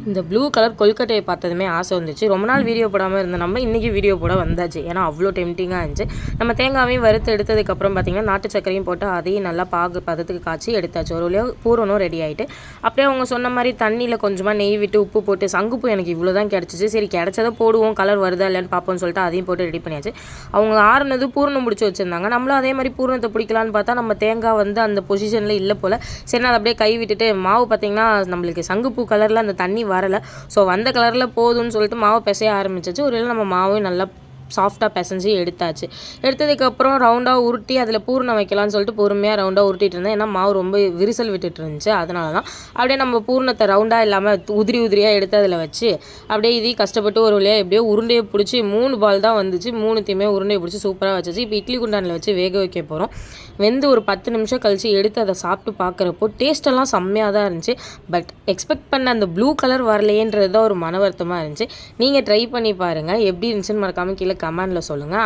இந்த blue colour கொல்கட்டையை பார்த்ததுமே ஆசை வந்துச்சு. ரொம்ப நாள் வீடியோ போடாமல் இருந்த நம்ம இன்றைக்கி வீடியோ போட வந்தாச்சு. ஏன்னா அவ்வளோ டெம்டிங்காக இருந்துச்சு. நம்ம தேங்காவையும் வறுத்து எடுத்ததுக்கப்புறம் பார்த்திங்கன்னா நாட்டு சக்கரையும் போட்டு அதையும் நல்லா பதத்துக்கு காய்ச்சி எடுத்தாச்சு. ஒரு வழியாக பூரணும் ரெடி ஆகிட்டு அப்படியே அவங்க சொன்ன மாதிரி தண்ணியில் கொஞ்சமாக நெய் விட்டு உப்பு போட்டு சங்குப்பூ எனக்கு இவ்வளோ தான் கிடச்சிச்சு. சரி கிடச்சதை போடுவோம், கலர் வருதா இல்லைன்னு பார்ப்போம்னு சொல்லிட்டு அதையும் போட்டு ரெடி பண்ணியாச்சு. அவங்க ஆறுனது பூரணம் பிடிச்சி வச்சுருந்தாங்க. நம்மளும் அதே மாதிரி பூரணத்தை பிடிக்கலான்னு பார்த்தா நம்ம தேங்காய் அந்த பொசிஷனில் இல்லை போல். சரி நான் அப்படியே கை விட்டுட்டு மாவு பார்த்திங்கன்னா நம்மளுக்கு சங்குப்பூ கலரில் அந்த தண்ணி வரலை. ஸோ வந்த கலரில் போதும்னு சொல்லிட்டு மாவை பிசைய ஆரம்பிச்சிச்சு. ஒரு வேளை நம்ம மாவையும் நல்லா சாஃப்டாக பிசைஞ்சு எடுத்தாச்சு. எடுத்ததுக்கப்புறம் ரவுண்டாக உருட்டி அதில் பூர்ணம் வைக்கலாம்னு சொல்லிட்டு பொறுமையாக ரவுண்டாக உருட்டிட்டு இருந்தேன். ஏன்னா மாவு ரொம்ப விரிசல் விட்டுட்டு இருந்துச்சு. அதனால தான் அப்படியே நம்ம பூர்ணத்தை ரவுண்டாக இல்லாமல் உதிரியாக எடுத்து அதில் வச்சு அப்படியே இதையும் கஷ்டப்பட்டு ஒரு வழியாக எப்படியோ உருண்டையை பிடிச்சி 3 பால் தான் வந்துச்சு. 3த்தையுமே உருண்டையை பிடிச்சி சூப்பராக வச்சிச்சு. இப்போ இட்லி குண்டானில் வச்சு வேக வைக்க போகிறோம். வெந்து ஒரு 10 நிமிஷம் கழித்து எடுத்து அதை சாப்பிட்டு பார்க்குறப்போ டேஸ்ட்டெல்லாம் செம்மையாக தான் இருந்துச்சு. பட் எக்ஸ்பெக்ட் பண்ண அந்த ப்ளூ கலர் வரலையேன்றது தான் ஒரு மன வருத்தமாக இருந்துச்சு. நீங்கள் ட்ரை பண்ணி பாருங்கள். எப்படி இருந்துச்சுன்னு மறக்காமல் கீழே கமெண்டில் சொல்லுங்கள்.